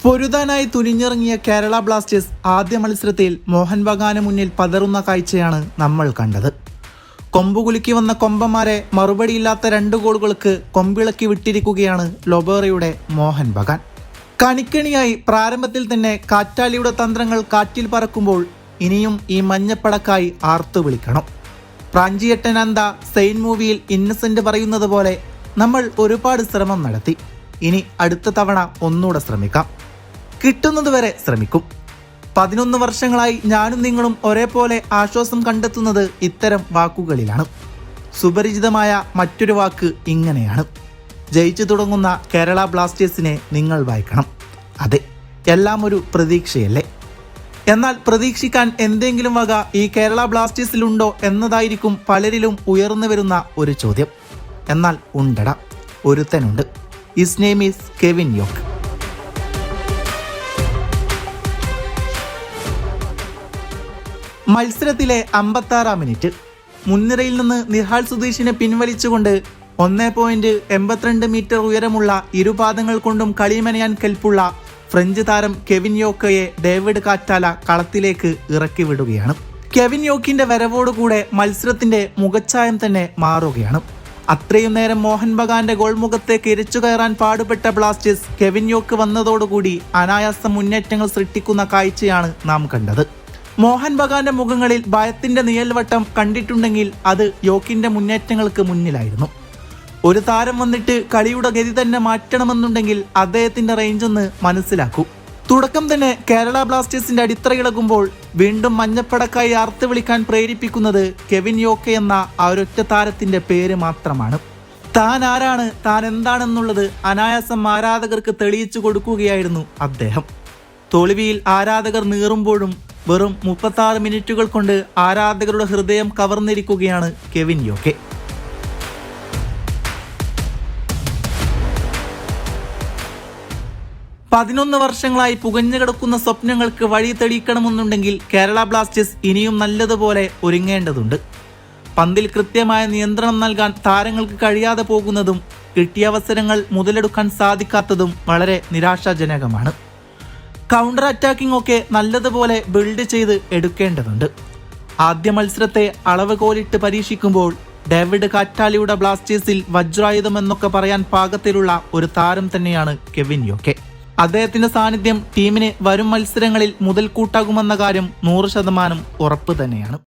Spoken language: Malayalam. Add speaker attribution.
Speaker 1: പൊരുതാനായി തുനിഞ്ഞിറങ്ങിയ കേരള ബ്ലാസ്റ്റേഴ്സ് ആദ്യ മത്സരത്തിൽ മോഹൻ ബഗാന് മുന്നിൽ പതറുന്ന കാഴ്ചയാണ് നമ്മൾ കണ്ടത്. കൊമ്പുകുലുക്കി വന്ന കൊമ്പന്മാരെ മറുപടിയില്ലാത്ത 2 ഗോളുകൾക്ക് കൊമ്പിളക്കി വിട്ടിരിക്കുകയാണ് ലൊബേറയുടെ മോഹൻ ബഗാൻ. കണിക്കണിയായി പ്രാരംഭത്തിൽ തന്നെ കാറ്റാലിയുടെ തന്ത്രങ്ങൾ കാറ്റിൽ പറക്കുമ്പോൾ ഇനിയും ഈ മഞ്ഞപ്പടക്കായി ആർത്തു വിളിക്കണം. പ്രാഞ്ചിയട്ടനന്ത സെയിൻ മൂവിയിൽ ഇന്നസെന്റ് പറയുന്നത് പോലെ നമ്മൾ ഒരുപാട് ശ്രമം നടത്തി, ഇനി അടുത്ത തവണ ഒന്നുകൂടെ ശ്രമിക്കാം, കിട്ടുന്നതുവരെ ശ്രമിക്കും. 11 വർഷങ്ങളായി ഞാനും നിങ്ങളും ഒരേപോലെ ആശ്വാസം കണ്ടെത്തുന്നത് ഇത്തരം വാക്കുകളിലാണ്. സുപരിചിതമായ മറ്റൊരു വാക്ക് ഇങ്ങനെയാണ്: ജയിച്ചു തുടങ്ങുന്ന കേരള ബ്ലാസ്റ്റേഴ്സിനെ നിങ്ങൾ വായിക്കണം. അതെ, എല്ലാം ഒരു പ്രതീക്ഷയല്ലേ? എന്നാൽ പ്രതീക്ഷിക്കാൻ എന്തെങ്കിലും വക ഈ കേരള ബ്ലാസ്റ്റേഴ്സിലുണ്ടോ എന്നതായിരിക്കും പലരിലും ഉയർന്നു വരുന്ന ഒരു ചോദ്യം. എന്നാൽ ഉണ്ടടാ, ഒരുത്തനുണ്ട്. His name is Kevin York. മത്സരത്തിലെ 56-ാം മിനിറ്റ് മുൻനിരയിൽ നിന്ന് നിഹാൽ സുധീഷിനെ പിൻവലിച്ചുകൊണ്ട് 1.82 മീറ്റർ ഉയരമുള്ള ഇരുപാദങ്ങൾ കൊണ്ടും കളിമനയാൻ കെൽപ്പുള്ള ഫ്രഞ്ച് താരം കെവിൻ യോക്കയെ ഡേവിഡ് കാറ്റാല കളത്തിലേക്ക് ഇറക്കി വിടുകയാണ്. കെവിൻ യോക്കിന്റെ വരവോടുകൂടെ മത്സരത്തിന്റെ മുഖച്ഛായം തന്നെ മാറുകയാണ്. അത്രയും നേരം മോഹൻ ബഗാന്റെ ഗോൾ മുഖത്തേക്ക് ഇരച്ചു കയറാൻ പാടുപെട്ട ബ്ലാസ്റ്റേഴ്സ് കെവിൻ യോക്ക് വന്നതോടുകൂടി അനായാസ മുന്നേറ്റങ്ങൾ സൃഷ്ടിക്കുന്ന കാഴ്ചയാണ് നാം കണ്ടത്. മോഹൻ ബഗാന്റെ മുഖങ്ങളിൽ ഭയത്തിന്റെ നിഴൽവട്ടം കണ്ടിട്ടുണ്ടെങ്കിൽ അത് യോക്കിന്റെ മുന്നേറ്റങ്ങൾക്ക് മുന്നിലായിരുന്നു. ഒരു താരം വന്നിട്ട് കളിയുടെ ഗതി തന്നെ മാറ്റണമെന്നുണ്ടെങ്കിൽ അദ്ദേഹത്തിന്റെ റേഞ്ച് ഒന്ന് മനസ്സിലാക്കൂ. തുടക്കം തന്നെ കേരള ബ്ലാസ്റ്റേഴ്സിന്റെ അടിത്തറയിളകുമ്പോൾ വീണ്ടും മഞ്ഞപ്പടക്കായി ആർത്ത് വിളിക്കാൻ പ്രേരിപ്പിക്കുന്നത് കെവിൻ യോക്കെ എന്ന ആ ഒരൊറ്റ താരത്തിന്റെ പേര് മാത്രമാണ്. താൻ ആരാണ്, താൻ എന്താണെന്നുള്ളത് അനായാസം ആരാധകർക്ക് തെളിയിച്ചു കൊടുക്കുകയായിരുന്നു അദ്ദേഹം. തോൽവിയിൽ ആരാധകർ നീറുമ്പോഴും വെറും 36 മിനിറ്റുകൾ കൊണ്ട് ആരാധകരുടെ ഹൃദയം കവർന്നിരിക്കുകയാണ് കെവിൻ യോക്കെ. പതിനൊന്ന് വർഷങ്ങളായി പുകഞ്ഞു കിടക്കുന്ന സ്വപ്നങ്ങൾക്ക് വഴി തെളിയിക്കണമെന്നുണ്ടെങ്കിൽ കേരള ബ്ലാസ്റ്റേഴ്സ് ഇനിയും നല്ലതുപോലെ ഒരുങ്ങേണ്ടതുണ്ട്. പന്തിൽ കൃത്യമായ നിയന്ത്രണം നൽകാൻ താരങ്ങൾക്ക് കഴിയാതെ പോകുന്നതും കിട്ടിയ അവസരങ്ങൾ മുതലെടുക്കാൻ സാധിക്കാത്തതും വളരെ നിരാശാജനകമാണ്. കൗണ്ടർ അറ്റാക്കിംഗ് ഒക്കെ നല്ലതുപോലെ ബിൽഡ് ചെയ്ത് എടുക്കേണ്ടതുണ്ട്. ആദ്യ മത്സരത്തെ അളവ് കോലിട്ട് പരീക്ഷിക്കുമ്പോൾ ഡേവിഡ് കാറ്റാലിയുടെ ബ്ലാസ്റ്റേഴ്സിൽ വജ്രായുധം എന്നൊക്കെ പറയാൻ പാകത്തിലുള്ള ഒരു താരം തന്നെയാണ് കെവിൻ യോക്കെ. അദ്ദേഹത്തിന്റെ സാന്നിധ്യം ടീമിന് വരും മത്സരങ്ങളിൽ മുതൽക്കൂട്ടാകുമെന്ന കാര്യം 100% ഉറപ്പ് തന്നെയാണ്.